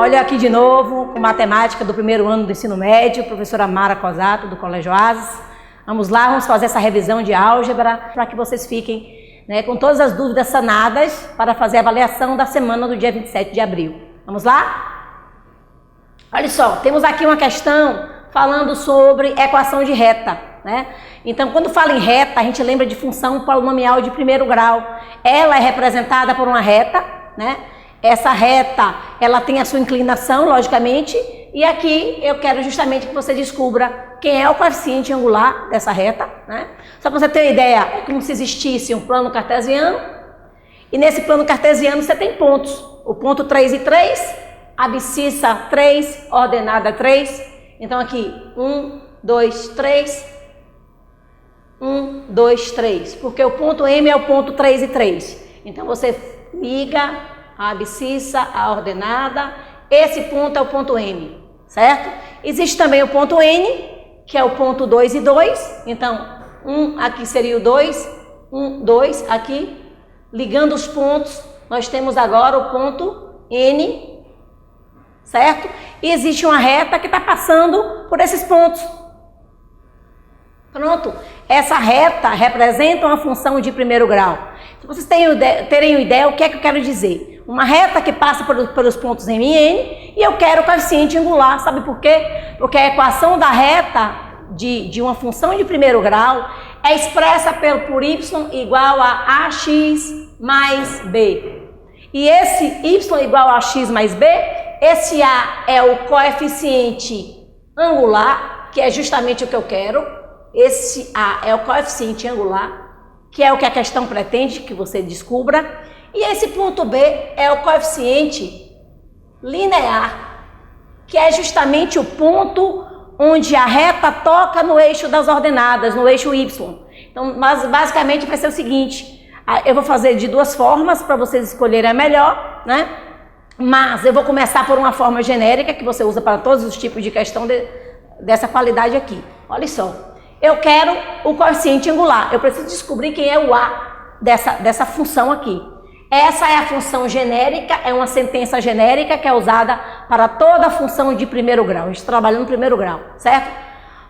Olha aqui de novo, com matemática do primeiro ano do ensino médio, professora Mara Cosato, do Colégio Oasis. Vamos lá, vamos fazer essa revisão de álgebra para que vocês fiquem, né, com todas as dúvidas sanadas para fazer a avaliação da semana do dia 27 de abril. Vamos lá? Olha só, temos aqui uma questão falando sobre equação de reta, né? Então, quando fala em reta, a gente lembra de função polinomial de primeiro grau. Ela é representada por uma reta, né? Essa reta, ela tem a sua inclinação, logicamente, e aqui eu quero justamente que você descubra quem é o coeficiente angular dessa reta, né? Só para você ter uma ideia, é como se existisse um plano cartesiano, e nesse plano cartesiano você tem pontos. O ponto 3 e 3, abscissa 3, ordenada 3. Então aqui, 1, 2, 3, 1, 2, 3, porque o ponto M é o ponto 3 e 3. Então você liga a abscissa, a ordenada, esse ponto é o ponto M, certo? Existe também o ponto N, que é o ponto 2 e 2, então 1 aqui seria o 2, 1, 2 aqui, ligando os pontos, nós temos agora o ponto N, certo? E existe uma reta que está passando por esses pontos. Pronto, essa reta representa uma função de primeiro grau. Se vocês terem ideia, o que é que eu quero dizer? Uma reta que passa pelos pontos M e N, e eu quero o coeficiente angular, sabe por quê? Porque a equação da reta de uma função de primeiro grau é expressa por y igual a ax mais b. E esse y igual a x mais b, esse a é o coeficiente angular, que é justamente o que eu quero. Esse a é o coeficiente angular, que é o que a questão pretende que você descubra. E esse ponto B é o coeficiente linear, que é justamente o ponto onde a reta toca no eixo das ordenadas, no eixo Y. Então, mas basicamente vai ser o seguinte, eu vou fazer de duas formas para vocês escolherem a melhor, né? Mas eu vou começar por uma forma genérica que você usa para todos os tipos de questão dessa qualidade aqui. Olha só, eu quero o coeficiente angular, eu preciso descobrir quem é o A dessa função aqui. Essa é a função genérica, é uma sentença genérica que é usada para toda a função de primeiro grau. A gente trabalha no primeiro grau, certo?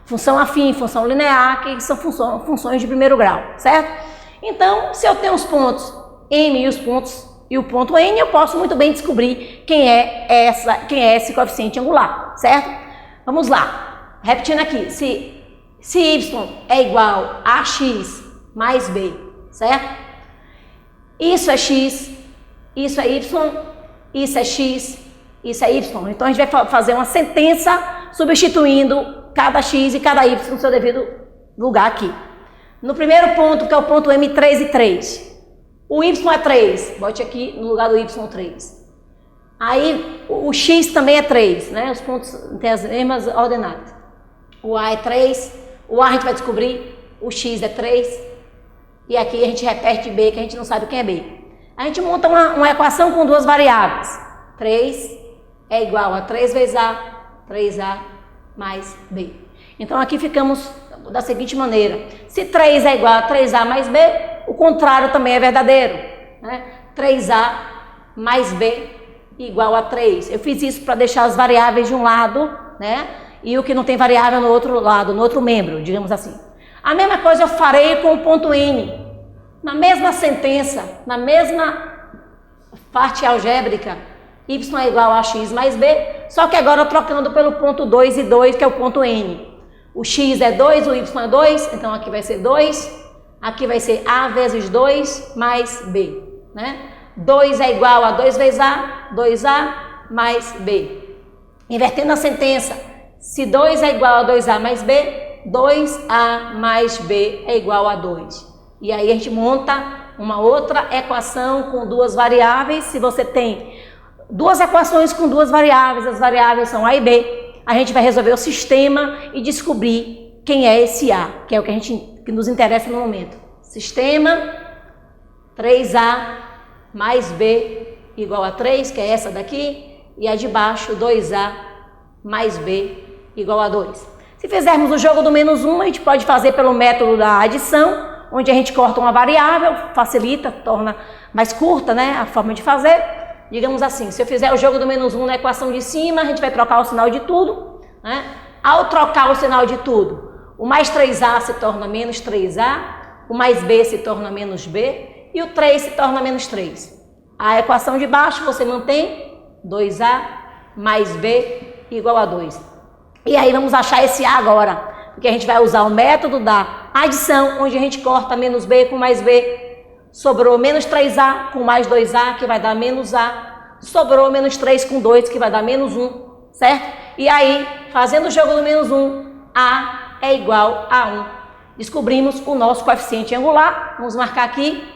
Função afim, função linear, que são funções de primeiro grau, certo? Então, se eu tenho os pontos M e o ponto N, eu posso muito bem descobrir quem é esse coeficiente angular, certo? Vamos lá, repetindo aqui, se Y é igual a x mais b, certo? Isso é x, isso é y, isso é x, isso é y. Então a gente vai fazer uma sentença substituindo cada x e cada y no seu devido lugar aqui. No primeiro ponto, que é o ponto M, 3 e 3. O y é 3, bote aqui no lugar do y 3. Aí o x também é 3, né? Os pontos têm as mesmas ordenadas. O a é 3, o a gente vai descobrir, o x é 3. E aqui a gente repete B, que a gente não sabe quem é B. A gente monta uma equação com duas variáveis. 3 é igual a 3 vezes A, 3A mais B. Então aqui ficamos da seguinte maneira. Se 3 é igual a 3A mais B, o contrário também é verdadeiro, né? 3A mais B igual a 3. Eu fiz isso para deixar as variáveis de um lado, né? E o que não tem variável no outro lado, no outro membro, digamos assim. A mesma coisa eu farei com o ponto N. Na mesma sentença, na mesma parte algébrica, y é igual a x mais b, só que agora trocando pelo ponto 2 e 2, que é o ponto N. O x é 2, o y é 2, então aqui vai ser 2, aqui vai ser a vezes 2 mais b, né? 2 é igual a 2 vezes a, 2a mais b. Invertendo a sentença, se 2 é igual a 2a mais b, 2a mais b é igual a 2. E aí a gente monta uma outra equação com duas variáveis. Se você tem duas equações com duas variáveis, as variáveis são a e b, a gente vai resolver o sistema e descobrir quem é esse a, que é o que nos interessa no momento. Sistema 3a mais b igual a 3, que é essa daqui, e a de baixo 2a mais b igual a 2. Se fizermos o jogo do menos 1, a gente pode fazer pelo método da adição, onde a gente corta uma variável, facilita, torna mais curta, né, a forma de fazer. digamos assim, se eu fizer o jogo do menos 1 na equação de cima, a gente vai trocar o sinal de tudo, né? Ao trocar o sinal de tudo, o mais 3A se torna menos 3A, o mais B se torna menos B e o 3 se torna menos 3. A equação de baixo você mantém 2A mais B igual a 2. E aí vamos achar esse A agora, porque a gente vai usar o método da adição, onde a gente corta menos B com mais B. Sobrou menos 3A com mais 2A, que vai dar menos A. Sobrou menos 3 com 2, que vai dar menos 1, certo? E aí, fazendo o jogo do menos 1, A é igual a 1. Descobrimos o nosso coeficiente angular. Vamos marcar aqui.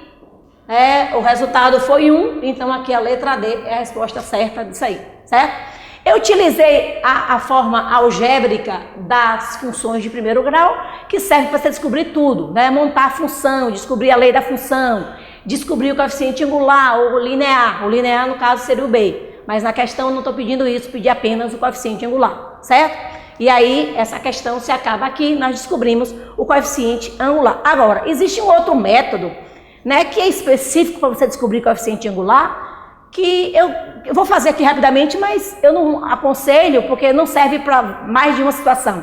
O resultado foi 1, então aqui a letra D é a resposta certa disso aí, certo? Eu utilizei a forma algébrica das funções de primeiro grau, que serve para você descobrir tudo, né? Montar a função, descobrir a lei da função, descobrir o coeficiente angular ou linear. O linear, no caso, seria o B. Mas na questão eu não estou pedindo isso, pedi apenas o coeficiente angular, certo? E aí, essa questão se acaba aqui, nós descobrimos o coeficiente angular. Agora, existe um outro método, né, que é específico para você descobrir o coeficiente angular, que eu vou fazer aqui rapidamente, mas eu não aconselho, porque não serve para mais de uma situação.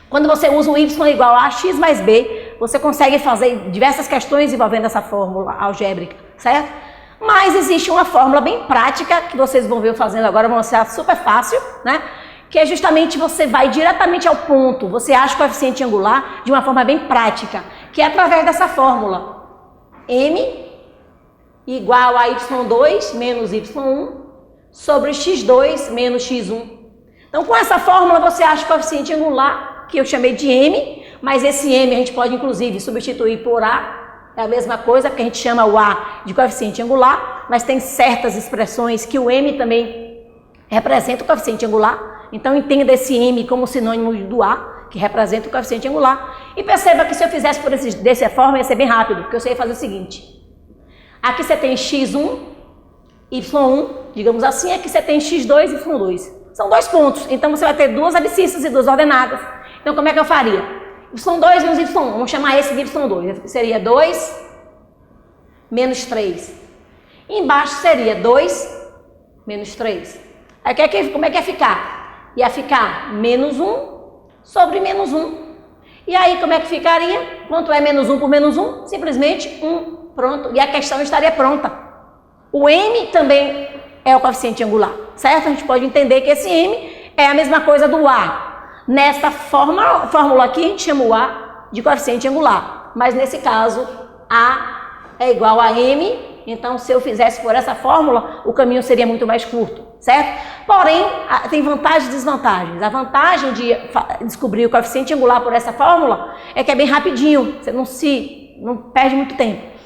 Quando você usa o y igual a x mais b, você consegue fazer diversas questões envolvendo essa fórmula algébrica, certo? Mas existe uma fórmula bem prática, que vocês vão ver eu fazendo agora, vão ser super fácil, né? Que é justamente você vai diretamente ao ponto, você acha o coeficiente angular de uma forma bem prática, que é através dessa fórmula. M igual a y2 menos y1 sobre x2 menos x1. Então, com essa fórmula, você acha o coeficiente angular, que eu chamei de m, mas esse m a gente pode, inclusive, substituir por a. É a mesma coisa, porque a gente chama o a de coeficiente angular, mas tem certas expressões que o m também representa o coeficiente angular. Então, entenda esse m como sinônimo do a, que representa o coeficiente angular. E perceba que se eu fizesse dessa forma, ia ser bem rápido, porque eu sei fazer o seguinte. Aqui você tem x1, y1, digamos assim, aqui você tem x2 e y2. São dois pontos, então você vai ter duas abscissas e duas ordenadas. Então, como é que eu faria? y2 menos y1, vamos chamar esse de y2. Seria 2 menos 3. E embaixo seria 2 menos 3. Aí, como é que ia ficar? Ia ficar menos 1 sobre menos 1. E aí, como é que ficaria? Quanto é menos 1 por menos 1? Simplesmente 1. Pronto. E a questão estaria pronta. O m também é o coeficiente angular, certo? A gente pode entender que esse m é a mesma coisa do a. Nesta fórmula aqui, a gente chama o a de coeficiente angular. Mas nesse caso, a é igual a m. Então, se eu fizesse por essa fórmula, o caminho seria muito mais curto, certo? Porém, tem vantagens e desvantagens. A vantagem de descobrir o coeficiente angular por essa fórmula é que é bem rapidinho, você não perde muito tempo.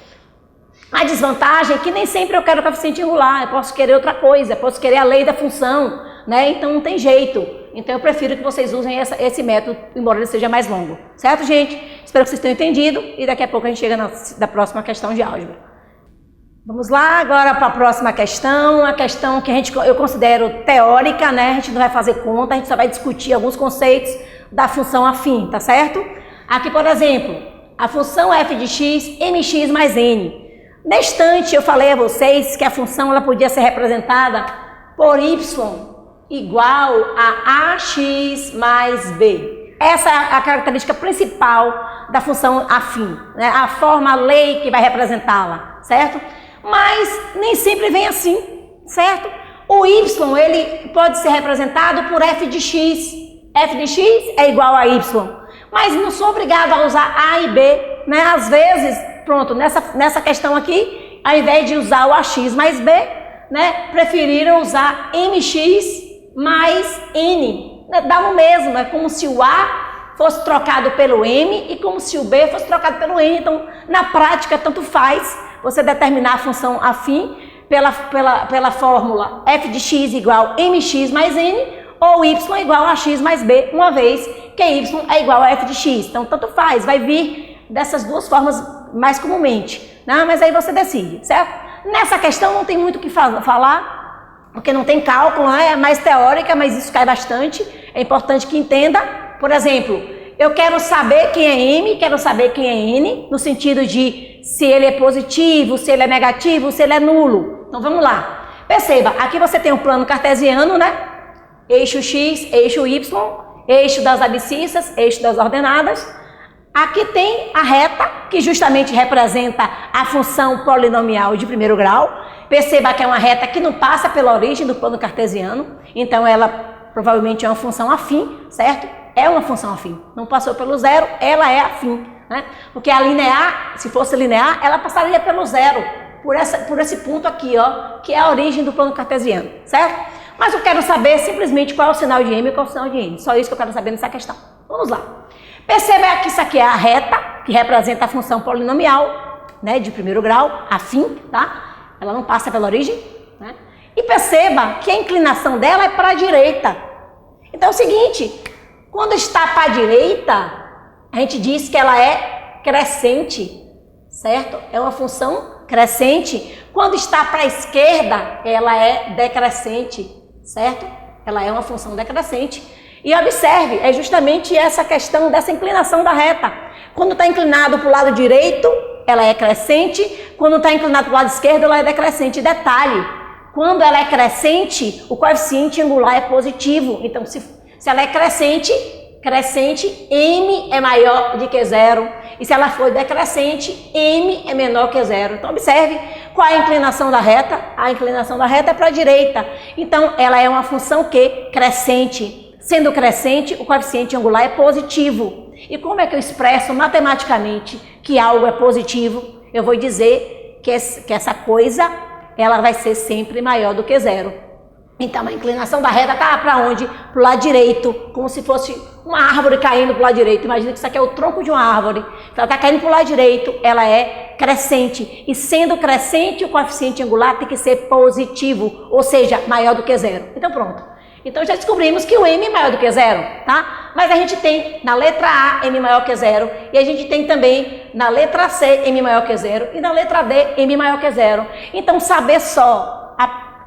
A desvantagem é que nem sempre eu quero o coeficiente angular, eu posso querer outra coisa, eu posso querer a lei da função, né? Então não tem jeito. Então eu prefiro que vocês usem esse método, embora ele seja mais longo. Certo, gente? Espero que vocês tenham entendido e daqui a pouco a gente chega na próxima questão de álgebra. Vamos lá agora para a próxima questão, a questão que eu considero teórica, né? A gente não vai fazer conta, a gente só vai discutir alguns conceitos da função afim, tá certo? Aqui, por exemplo, a função f de x, mx mais n. Na estante eu falei a vocês que a função ela podia ser representada por y igual a ax mais b. Essa é a característica principal da função afim, né? A forma, a lei que vai representá-la, certo? Mas nem sempre vem assim, certo? O y ele pode ser representado por f de x. F de x é igual a y, mas não sou obrigado a usar a e b, né? Às vezes, pronto, nessa questão aqui, ao invés de usar o ax mais b, né, preferiram usar mx mais n. Dá no mesmo, é como se o a fosse trocado pelo m e como se o b fosse trocado pelo n. Então, na prática, tanto faz você determinar a função afim pela fórmula f de x igual mx mais n ou y igual a x mais b, uma vez que y é igual a f de x. Então, tanto faz, vai vir dessas duas formas mais comumente, né? Mas aí você decide, certo? Nessa questão não tem muito o que falar, porque não tem cálculo, né? É mais teórica, mas isso cai bastante. É importante que entenda. Por exemplo, eu quero saber quem é m, quero saber quem é n, no sentido de se ele é positivo, se ele é negativo, se ele é nulo. Então vamos lá. Perceba, aqui você tem um plano cartesiano, né? Eixo X, eixo Y, eixo das abscissas, eixo das ordenadas. Aqui tem a reta, que justamente representa a função polinomial de primeiro grau. Perceba que é uma reta que não passa pela origem do plano cartesiano, então ela provavelmente é uma função afim, certo? É uma função afim. Não passou pelo zero, ela é afim, né? Porque a linear, se fosse linear, ela passaria pelo zero, por esse ponto aqui, ó, que é a origem do plano cartesiano, certo? Mas eu quero saber simplesmente qual é o sinal de M e qual é o sinal de N. Só isso que eu quero saber nessa questão. Vamos lá. Perceba que isso aqui é a reta, que representa a função polinomial, né, de primeiro grau, afim, tá? Ela não passa pela origem, né? E perceba que a inclinação dela é para a direita. Então é o seguinte, quando está para a direita, a gente diz que ela é crescente, certo? É uma função crescente. Quando está para a esquerda, ela é decrescente, certo? Ela é uma função decrescente. E observe, é justamente essa questão dessa inclinação da reta. Quando está inclinado para o lado direito, ela é crescente. Quando está inclinado para o lado esquerdo, ela é decrescente. Detalhe, quando ela é crescente, o coeficiente angular é positivo. Então, se ela é crescente, M é maior do que zero. E se ela for decrescente, M é menor que zero. Então, observe qual é a inclinação da reta. A inclinação da reta é para a direita. Então, ela é uma função que crescente. Sendo crescente, o coeficiente angular é positivo. E como é que eu expresso matematicamente que algo é positivo? Eu vou dizer que essa coisa ela vai ser sempre maior do que zero. Então, a inclinação da reta está para onde? Para o lado direito, como se fosse uma árvore caindo para o lado direito. Imagina que isso aqui é o tronco de uma árvore. Então, ela está caindo para o lado direito, ela é crescente. E sendo crescente, o coeficiente angular tem que ser positivo, ou seja, maior do que zero. Então, pronto. Então, já descobrimos que o M é maior do que zero, tá? Mas a gente tem na letra A M maior que zero, e a gente tem também na letra C M maior que zero, e na letra D M maior que zero. Então, saber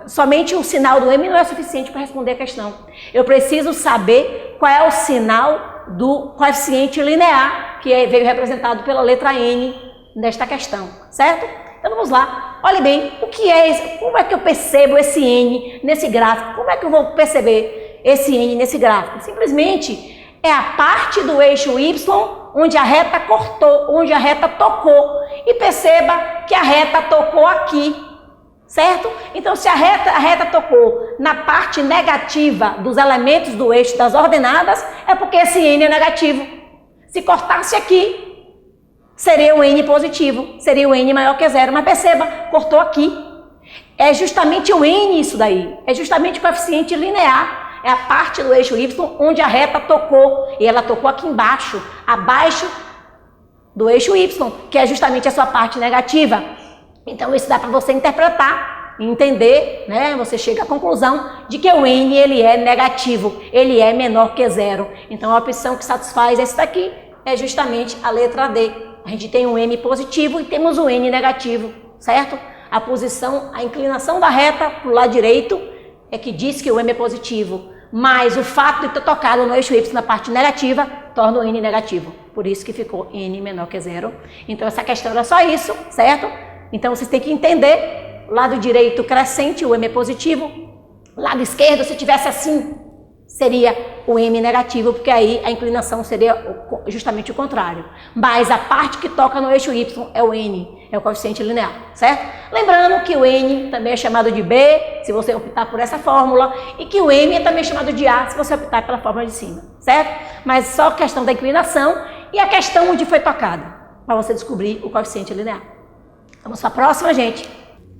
somente o sinal do M não é suficiente para responder a questão. Eu preciso saber qual é o sinal do coeficiente linear, que veio representado pela letra N nesta questão, certo? Então vamos lá, olhe bem, o que é isso? Como é que eu percebo esse N nesse gráfico? Como é que eu vou perceber esse N nesse gráfico? Simplesmente é a parte do eixo Y onde a reta cortou, onde a reta tocou. E perceba que a reta tocou aqui, certo? Então se a reta tocou na parte negativa dos elementos do eixo das ordenadas, é porque esse N é negativo. Se cortasse aqui, seria o N positivo, seria o N maior que zero, mas perceba, cortou aqui. É justamente o N isso daí, é justamente o coeficiente linear, é a parte do eixo Y onde a reta tocou, e ela tocou aqui embaixo, abaixo do eixo Y, que é justamente a sua parte negativa. Então isso dá para você interpretar, entender, né? Você chega à conclusão de que o N ele é negativo, ele é menor que zero. Então a opção que satisfaz essa daqui é justamente a letra D. A gente tem um M positivo e temos um N negativo, certo? A posição, a inclinação da reta para o lado direito é que diz que o M é positivo, mas o fato de ter tocado no eixo Y na parte negativa torna o N negativo. Por isso que ficou N menor que zero. Então essa questão era só isso, certo? Então vocês têm que entender, lado direito crescente, o M é positivo, lado esquerdo, se tivesse assim, seria o M negativo, porque aí a inclinação seria justamente o contrário. Mas a parte que toca no eixo Y é o N, é o coeficiente linear, certo? Lembrando que o N também é chamado de B, se você optar por essa fórmula, e que o M é também chamado de A, se você optar pela fórmula de cima, certo? Mas só a questão da inclinação e a questão onde foi tocada, para você descobrir o coeficiente linear. Vamos para a próxima, gente.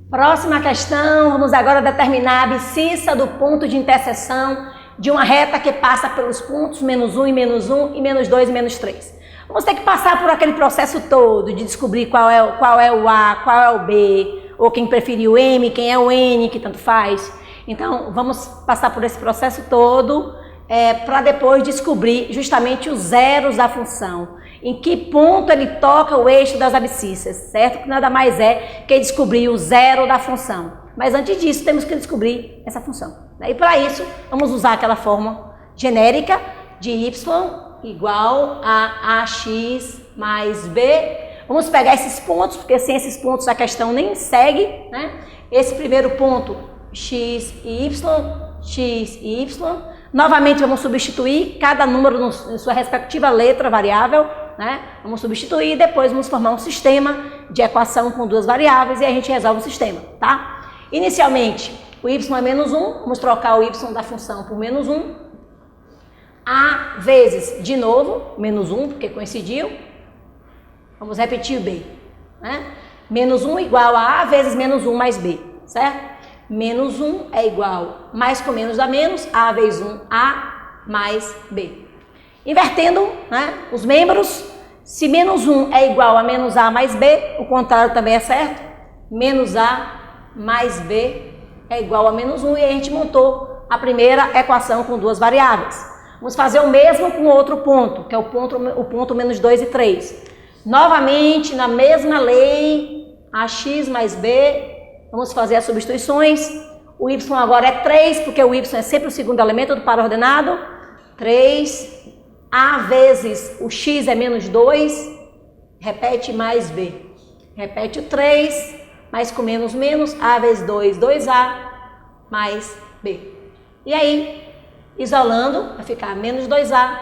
Próxima questão, vamos agora determinar a abscissa do ponto de interseção de uma reta que passa pelos pontos -1 e -1 e -2 e -3. Vamos ter que passar por aquele processo todo de descobrir qual é o A, qual é o B, ou quem preferiu o M, quem é o N, que tanto faz. Então, vamos passar por esse processo todo para depois descobrir justamente os zeros da função. Em que ponto ele toca o eixo das abscissas, certo? Que nada mais é que descobrir o zero da função. Mas antes disso, temos que descobrir essa função. E para isso, vamos usar aquela fórmula genérica de y igual a ax mais b. Vamos pegar esses pontos, porque sem esses pontos a questão nem segue, né? Esse primeiro ponto x e y. Novamente vamos substituir cada número em sua respectiva letra variável, né? Vamos substituir e depois vamos formar um sistema de equação com duas variáveis e a gente resolve o sistema, tá? Inicialmente, o y é menos 1, vamos trocar o y da função por menos 1. A vezes, de novo, menos 1, porque coincidiu. Vamos repetir o b, né? Menos 1 igual a vezes menos 1 mais b, certo? Menos 1 é igual, mais com menos dá menos, a vezes 1, a mais b. Invertendo, né, os membros, se menos 1 é igual a menos a mais b, o contrário também é certo. Menos a mais b é igual a menos 1 e a gente montou a primeira equação com duas variáveis. Vamos fazer o mesmo com outro ponto, que é o ponto menos 2 e 3. Novamente, na mesma lei, ax mais b, vamos fazer as substituições. O y agora é 3, porque o y é sempre o segundo elemento do par ordenado. 3, a vezes o x é menos 2, repete mais b. Repete o 3, mais com menos menos, a vezes 2, 2a, mais b. E aí, isolando, vai ficar menos 2a,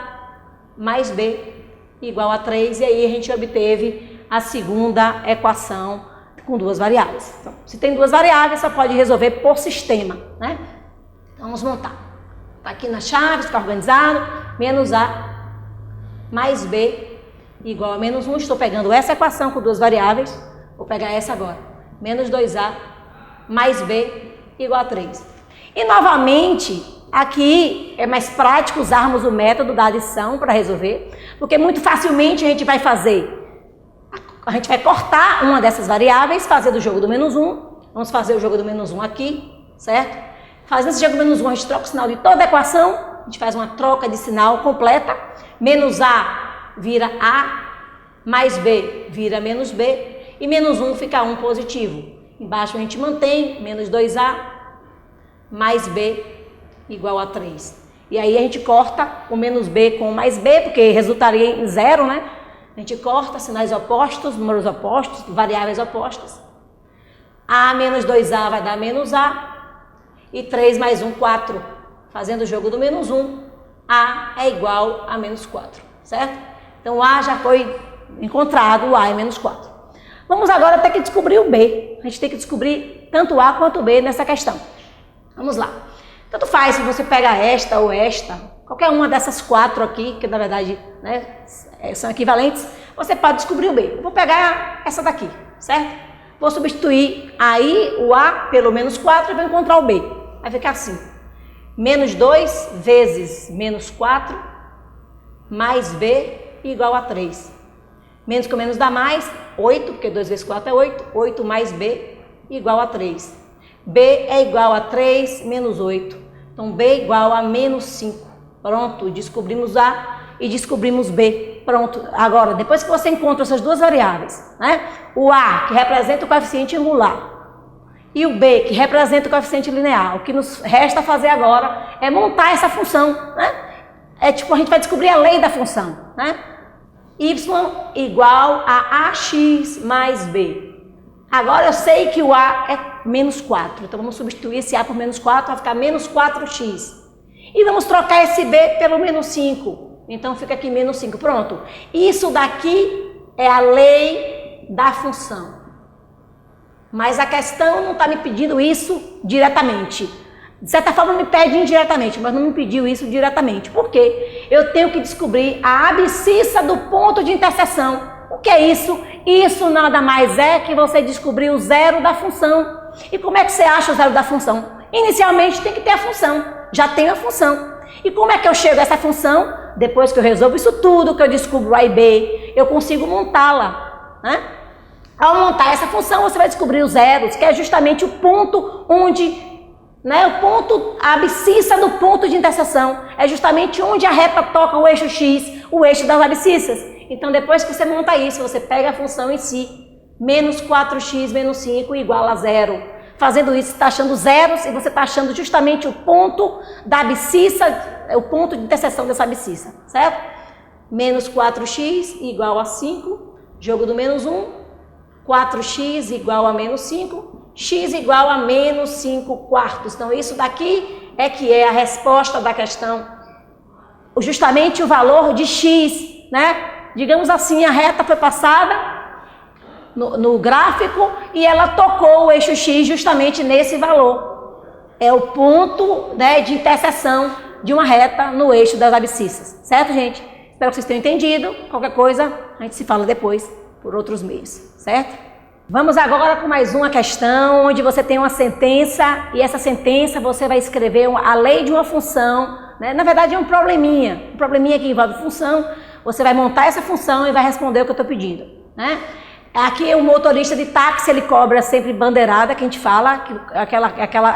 mais b, igual a 3, e aí a gente obteve a segunda equação com duas variáveis. Então, se tem duas variáveis, só pode resolver por sistema, né? Então, vamos montar. Está aqui na chave, fica organizado, menos a mais b igual a menos 1. Estou pegando essa equação com duas variáveis, vou pegar essa agora. Menos 2a mais b igual a 3. E, novamente, aqui é mais prático usarmos o método da adição para resolver, porque muito facilmente a gente vai cortar uma dessas variáveis, fazer do jogo do menos 1. Vamos fazer o jogo do menos 1 aqui, certo? Fazendo esse jogo do menos 1, a gente troca o sinal de toda a equação, a gente faz uma troca de sinal completa. Menos a vira a, mais b vira menos b, e menos 1 fica 1 positivo. Embaixo a gente mantém menos 2a mais b igual a 3. E aí a gente corta o menos b com o mais b, porque resultaria em 0, né? A gente corta sinais opostos, números opostos, variáveis opostas. A menos 2a vai dar menos a. E 3 mais 1, 4. Fazendo o jogo do menos 1, a é igual a menos 4, certo? Então, a já foi encontrado, o a é menos 4. Vamos agora ter que descobrir o b. A gente tem que descobrir tanto a quanto b nessa questão. Vamos lá. Tanto faz se você pega esta ou esta, qualquer uma dessas quatro aqui, que na verdade, né, são equivalentes, você pode descobrir o b. Eu vou pegar essa daqui, certo? Vou substituir aí o a pelo menos 4 e vou encontrar o b. Vai ficar assim. Menos 2 vezes menos 4 mais b igual a 3. Menos com menos dá mais, 8, porque 2 vezes 4 é 8. 8 mais b igual a 3. b é igual a 3 menos 8. Então, b igual a menos 5. Pronto, descobrimos a e descobrimos b. Pronto, agora, depois que você encontra essas duas variáveis, né? O a, que representa o coeficiente angular, e o b, que representa o coeficiente linear, o que nos resta fazer agora é montar essa função, né? É tipo, a gente vai descobrir a lei da função, né? Y igual a ax mais b. Agora eu sei que o a é menos 4, então vamos substituir esse a por menos 4, vai ficar menos 4x. E vamos trocar esse b pelo menos 5, então fica aqui menos 5, pronto. Isso daqui é a lei da função. Mas a questão não está me pedindo isso diretamente. De certa forma me pede indiretamente, mas não me pediu isso diretamente. Por quê? Eu tenho que descobrir a abscissa do ponto de interseção. O que é isso? Isso nada mais é que você descobrir o zero da função. E como é que você acha o zero da função? Inicialmente tem que ter a função. Já tem a função. E como é que eu chego a essa função? Depois que eu resolvo isso tudo, que eu descubro A e B, eu consigo montá-la, né? Ao montar essa função, você vai descobrir os zeros, que é justamente o ponto onde, né, a abscissa do ponto de interseção. É justamente onde a reta toca o eixo x, o eixo das abscissas. Então, depois que você monta isso, você pega a função em si, menos 4x menos 5 igual a 0. Fazendo isso, você está achando zeros e você está achando justamente o ponto da abscissa, o ponto de interseção dessa abscissa, certo? Menos 4x igual a 5, jogo do menos 1. 4x igual a menos 5, x igual a menos 5 quartos. Então, isso daqui é que é a resposta da questão. Justamente o valor de x, né? Digamos assim, a reta foi passada no gráfico e ela tocou o eixo x justamente nesse valor. É o ponto, né, de interseção de uma reta no eixo das abscissas. Certo, gente? Espero que vocês tenham entendido. Qualquer coisa, a gente se fala depois por outros meios. Certo? Vamos agora com mais uma questão, onde você tem uma sentença e essa sentença você vai escrever a lei de uma função, né? Na verdade é um probleminha que envolve função. Você vai montar essa função e vai responder o que eu estou pedindo, né? Aqui o motorista de táxi, ele cobra sempre bandeirada, que a gente fala,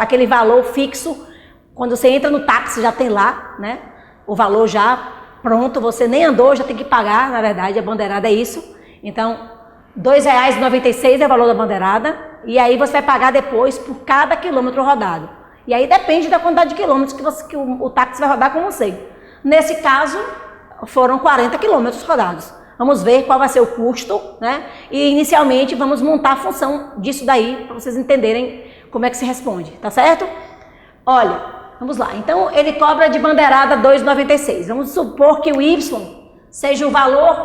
aquele valor fixo. Quando você entra no táxi já tem lá, né? O valor já pronto, você nem andou, já tem que pagar, na verdade a bandeirada é isso. Então, R$ 2,96 é o valor da bandeirada, e aí você vai pagar depois por cada quilômetro rodado. E aí depende da quantidade de quilômetros que o táxi vai rodar com você. Nesse caso, foram 40 quilômetros rodados. Vamos ver qual vai ser o custo, né? E inicialmente vamos montar a função disso daí, para vocês entenderem como é que se responde, tá certo? Olha, vamos lá. Então, ele cobra de bandeirada R$ 2,96. Vamos supor que o Y seja o valor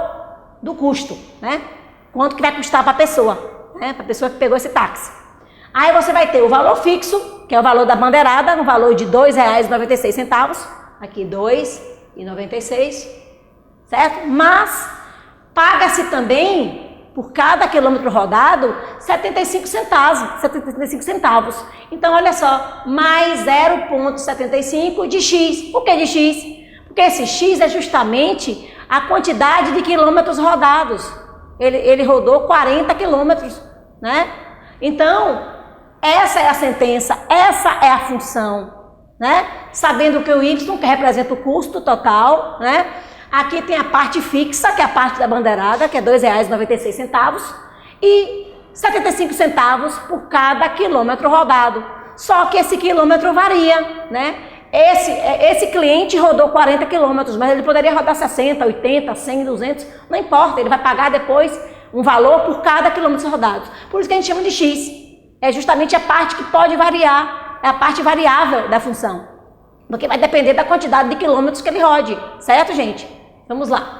do custo, né? Quanto que vai custar para a pessoa, né? Para a pessoa que pegou esse táxi. Aí você vai ter o valor fixo, que é o valor da bandeirada, um valor de R$ 2,96. Aqui, R$ 2,96, certo? Mas paga-se também, por cada quilômetro rodado, 75 centavos. Então, olha só, mais 0,75 de x. Por que de x? Porque esse x é justamente a quantidade de quilômetros rodados. Ele rodou 40 quilômetros, né? Então, essa é a sentença, essa é a função, né? Sabendo que o y, que representa o custo total, né? Aqui tem a parte fixa, que é a parte da bandeirada, que é R$ 2,96, e 75 centavos por cada quilômetro rodado. Só que esse quilômetro varia, né? Esse cliente rodou 40 quilômetros, mas ele poderia rodar 60, 80, 100, 200, não importa, ele vai pagar depois um valor por cada quilômetro rodado. Por isso que a gente chama de x. É justamente a parte que pode variar, é a parte variável da função. Porque vai depender da quantidade de quilômetros que ele rode, certo, gente? Vamos lá.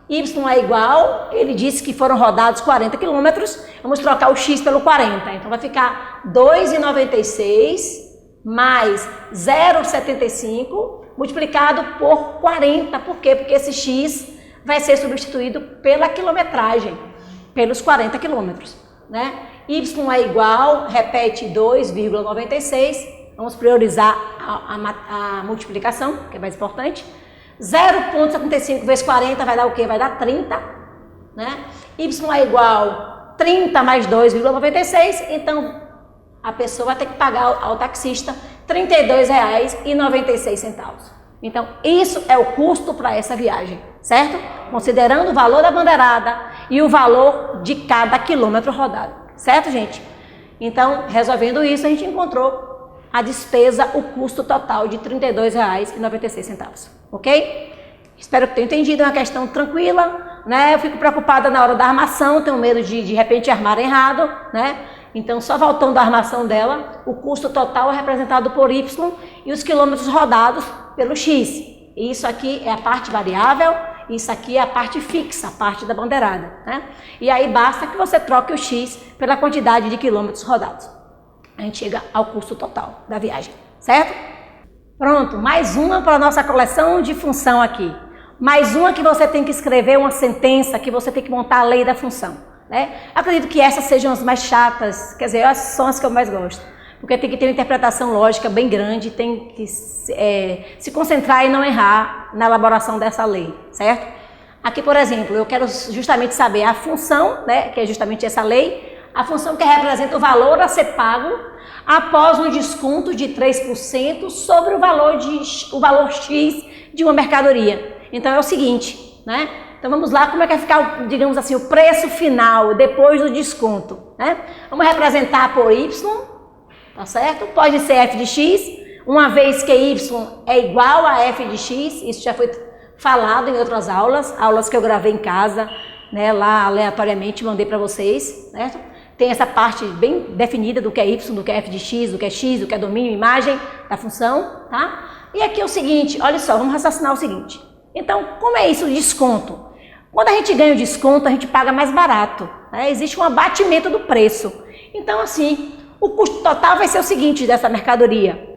Y é igual, ele disse que foram rodados 40 quilômetros, vamos trocar o x pelo 40. Então vai ficar 2,96 mais 0,75 multiplicado por 40. Por quê? Porque esse x vai ser substituído pela quilometragem, pelos 40 quilômetros, né? Y é igual, repete 2,96, vamos priorizar a multiplicação, que é mais importante. 0,75 vezes 40 vai dar o quê? Vai dar 30, né? Y é igual 30 mais 2,96, então a pessoa vai ter que pagar ao taxista R$ 32,96. Então, isso é o custo para essa viagem, certo? Considerando o valor da bandeirada e o valor de cada quilômetro rodado, certo, gente? Então, resolvendo isso, a gente encontrou a despesa, o custo total de R$ 32,96, ok? Espero que tenham entendido, é uma questão tranquila, né? Eu fico preocupada na hora da armação, tenho medo de repente armar errado, né? Então, só voltando à armação dela, o custo total é representado por Y e os quilômetros rodados pelo X. E isso aqui é a parte variável, isso aqui é a parte fixa, a parte da bandeirada, né? E aí basta que você troque o X pela quantidade de quilômetros rodados. A gente chega ao custo total da viagem, certo? Pronto, mais uma para a nossa coleção de função aqui. Mais uma que você tem que escrever uma sentença, que você tem que montar a lei da função. Né? Acredito que essas sejam as mais chatas, quer dizer, são as que eu mais gosto, porque tem que ter uma interpretação lógica bem grande, tem que se concentrar e não errar na elaboração dessa lei, certo? Aqui, por exemplo, eu quero justamente saber a função, né, que é justamente essa lei, a função que representa o valor a ser pago após um desconto de 3% sobre o valor X de uma mercadoria. Então é o seguinte, né? Então vamos lá, como é que vai ficar, digamos assim, o preço final depois do desconto, né? Vamos representar por Y, tá certo? Pode ser f de x, uma vez que Y é igual a f de x, isso já foi falado em outras aulas que eu gravei em casa, né? Lá aleatoriamente mandei para vocês, certo? tem essa parte bem definida do que é y, do que é f de x, do que é domínio, imagem da função, tá? E aqui é o seguinte, olha só, vamos raciocinar o seguinte. Então, como é isso o desconto? Quando a gente ganha o desconto, a gente paga mais barato, né? Existe um abatimento do preço. Então, assim, o custo total vai ser o seguinte dessa mercadoria.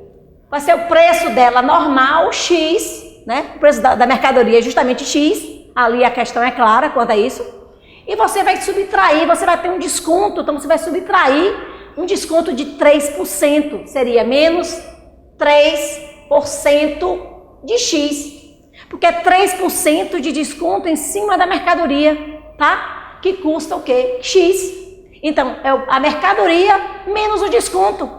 Vai ser o preço dela normal, x, né? O preço da mercadoria é justamente x, ali a questão é clara quanto a isso. E você vai subtrair, você vai ter um desconto, então você vai subtrair um desconto de 3%, seria menos 3% de x. Porque é 3% de desconto em cima da mercadoria, tá? Que custa o quê? X. Então, é a mercadoria menos o desconto.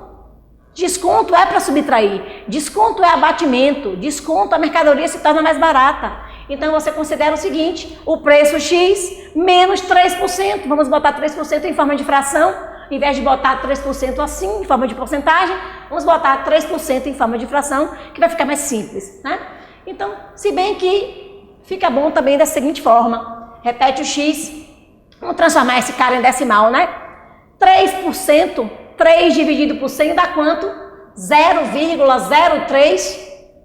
Desconto é para subtrair, desconto é abatimento, desconto a mercadoria se torna mais barata. Então você considera o seguinte, o preço X menos 3%, vamos botar 3% em forma de fração, em vez de botar 3% assim, em forma de porcentagem, vamos botar 3% em forma de fração, que vai ficar mais simples, né? Então, se bem que fica bom também da seguinte forma, repete o X, vamos transformar esse cara em decimal, né? 3%, 3 dividido por 100 dá quanto? 0,03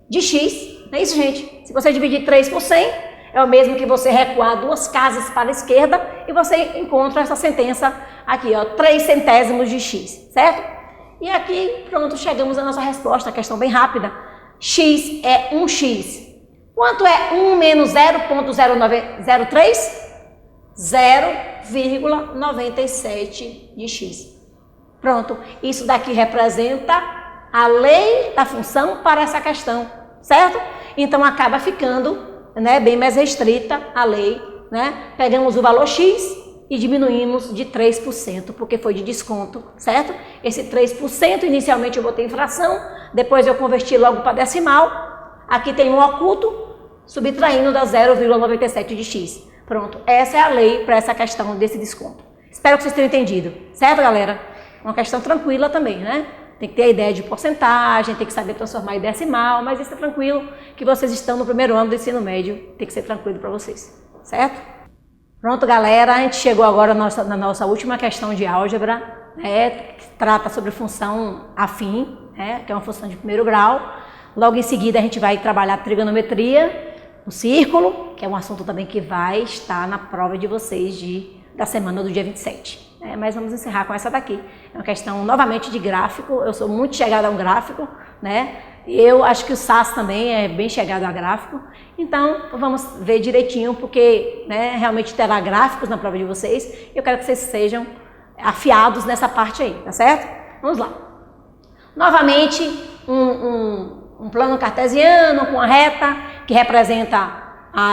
de x. Não é isso, gente? Se você dividir 3 por 100, é o mesmo que você recuar 2 casas para a esquerda e você encontra essa sentença aqui, ó, 3 centésimos de x, certo? E aqui, pronto, chegamos à nossa resposta, a questão bem rápida. X é 1x. Quanto é 1 menos 0,0903? 0,97 de x. Pronto, isso daqui representa a lei da função para essa questão, certo? Então acaba ficando, né, bem mais restrita a lei, né? Pegamos o valor x e diminuímos de 3%, porque foi de desconto, certo? Esse 3% inicialmente eu botei em fração, depois eu converti logo para decimal, aqui tem um oculto, subtraindo da 0,97 de x. Pronto, essa é a lei para essa questão desse desconto. Espero que vocês tenham entendido, certo, galera? Uma questão tranquila também, né? Tem que ter a ideia de porcentagem, tem que saber transformar em decimal, mas isso é tranquilo, que vocês estão no primeiro ano do ensino médio, tem que ser tranquilo para vocês, certo? Pronto, galera, a gente chegou agora na nossa última questão de álgebra, né? Que trata sobre função afim, né? Que é uma função de primeiro grau. Logo em seguida a gente vai trabalhar trigonometria, o círculo, que é um assunto também que vai estar na prova de vocês da semana do dia 27. Mas vamos encerrar com essa daqui. É uma questão novamente de gráfico, eu sou muito chegada a um gráfico, né? Eu acho que o SAS também é bem chegado a gráfico, então vamos ver direitinho, porque, né, realmente terá gráficos na prova de vocês, e eu quero que vocês sejam afiados nessa parte aí, tá certo? Vamos lá. Novamente, um plano cartesiano com a reta, que representa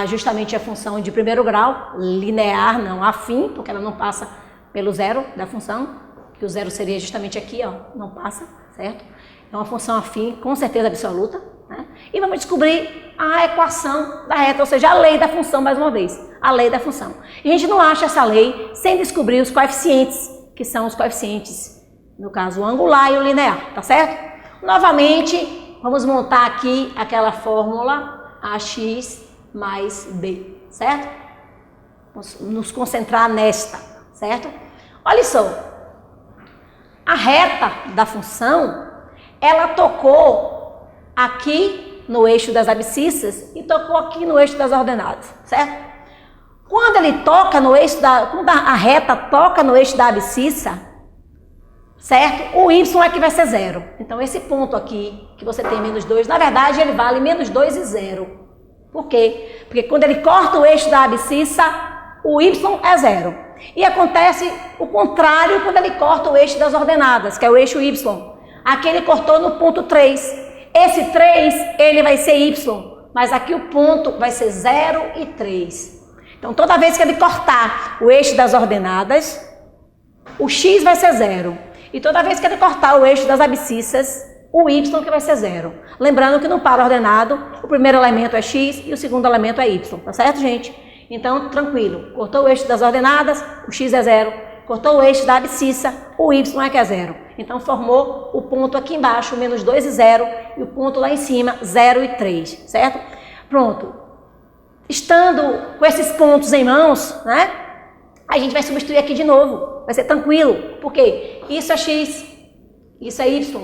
justamente a função de primeiro grau, linear, não afim, porque ela não passa pelo zero da função, que o zero seria justamente aqui, ó, não passa, certo? É uma função afim, com certeza absoluta, né? E vamos descobrir a equação da reta, ou seja, a lei da função, mais uma vez, a lei da função. E a gente não acha essa lei sem descobrir os coeficientes, que são os coeficientes, no caso, o angular e o linear, tá certo? Novamente, vamos montar aqui aquela fórmula AX mais B, certo? Vamos nos concentrar nesta, certo? Olha só, a reta da função, ela tocou aqui no eixo das abscissas e tocou aqui no eixo das ordenadas, certo? Quando quando a reta toca no eixo da abscissa, certo? O y aqui vai ser zero. Então esse ponto aqui, que você tem menos 2, na verdade ele vale menos 2 e 0. Por quê? Porque quando ele corta o eixo da abscissa, o y é zero. E acontece o contrário quando ele corta o eixo das ordenadas, que é o eixo y. Aqui ele cortou no ponto 3. Esse 3, ele vai ser y, mas aqui o ponto vai ser 0 e 3. Então, toda vez que ele cortar o eixo das ordenadas, o x vai ser 0. E toda vez que ele cortar o eixo das abscissas, o y que vai ser 0. Lembrando que no par ordenado, o primeiro elemento é x e o segundo elemento é y. Tá certo, gente? Então, tranquilo, cortou o eixo das ordenadas, o x é 0, cortou o eixo da abscissa, o y é que é 0. Então, formou o ponto aqui embaixo, menos 2 e 0, e o ponto lá em cima, 0 e 3, certo? Pronto. Estando com esses pontos em mãos, né, a gente vai substituir aqui de novo. vai ser tranquilo. Por quê? Isso é x, isso é y,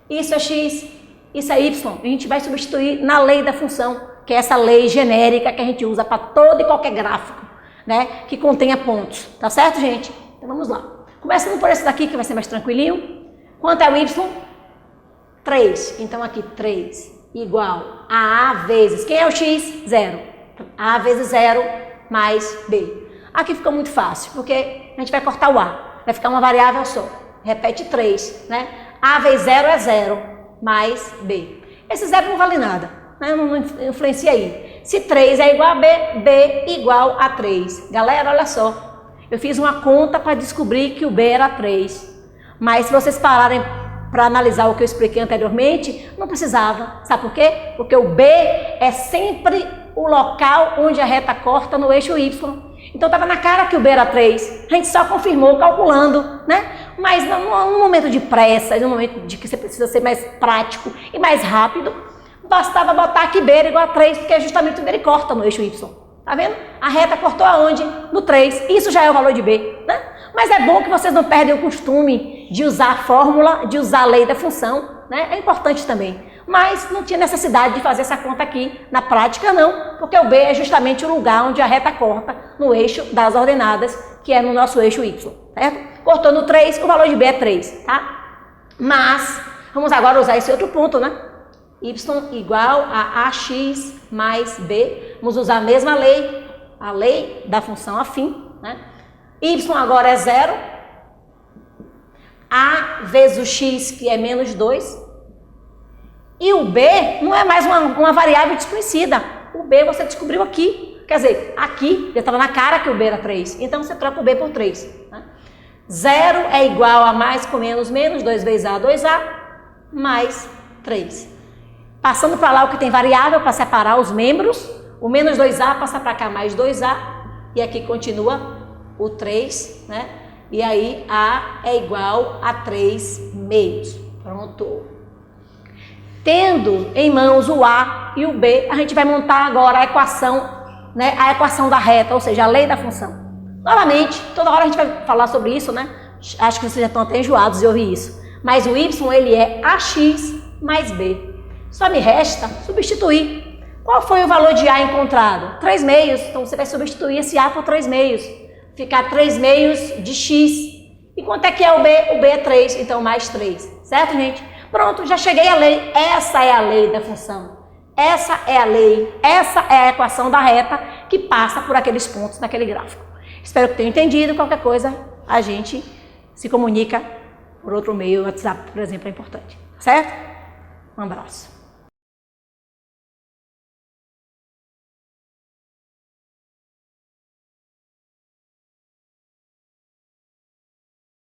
isso é x, isso é y. A gente vai substituir na lei da função, que é essa lei genérica que a gente usa para todo e qualquer gráfico, né, que contenha pontos. Tá certo, gente? Então vamos lá. Começando por esse daqui, que vai ser mais tranquilinho. Quanto é o y? 3. Então aqui 3 igual a vezes, quem é o x? 0. A vezes 0 mais b. Aqui ficou muito fácil, porque a gente vai cortar o a. Vai ficar uma variável só. Repete 3, né? A vezes 0 é 0 mais b. Esse 0 não vale nada, né? Não influencia aí. Se 3 é igual a b, b igual a 3. Galera, olha só. Eu fiz uma conta para descobrir que o b era 3. Mas se vocês pararem para analisar o que eu expliquei anteriormente, não precisava. Sabe por quê? Porque o B é sempre o local onde a reta corta no eixo Y. Então estava na cara que o B era 3. A gente só confirmou calculando, né? Mas num momento de pressa, num momento de que você precisa ser mais prático e mais rápido, bastava botar que B era igual a 3, porque é justamente o B ele corta no eixo Y. Tá vendo? A reta cortou aonde? No 3. Isso já é o valor de B, né? Mas é bom que vocês não perdem o costume de usar a fórmula, de usar a lei da função, né? É importante também. Mas não tinha necessidade de fazer essa conta aqui na prática, não, porque o B é justamente o lugar onde a reta corta no eixo das ordenadas, que é no nosso eixo Y, certo? Cortou no 3, o valor de B é 3, tá? Mas, vamos agora usar esse outro ponto, né? Y igual a AX mais B. Vamos usar a mesma lei, a lei da função afim, né? Y agora é 0. A vezes o x, que é menos 2. E o B não é mais uma variável desconhecida. O B você descobriu aqui. Quer dizer, aqui, já estava na cara que o B era 3. Então você troca o B por 3. Né? 0 é igual a mais com menos, 2 vezes A, 2A, mais 3. Passando para lá o que tem variável para separar os membros. O menos 2A passa para cá mais 2A. E aqui continua o 3, né? E aí A é igual a 3 meios. Pronto. Tendo em mãos o A e o B, a gente vai montar agora a equação, né? A equação da reta, ou seja, a lei da função. Novamente, toda hora a gente vai falar sobre isso, né? Acho que vocês já estão até enjoados de ouvir isso. Mas o Y, ele é AX mais B. Só me resta substituir. Qual foi o valor de A encontrado? 3 meios. Então você vai substituir esse A por 3 meios. Ficar 3 meios de x. E quanto é que é o B? O B é 3, então mais 3. Certo, gente? Pronto, já cheguei à lei. Essa é a lei da função. Essa é a lei, essa é a equação da reta que passa por aqueles pontos naquele gráfico. Espero que tenham entendido. Qualquer coisa, a gente se comunica por outro meio. O WhatsApp, por exemplo, é importante. Certo? Um abraço.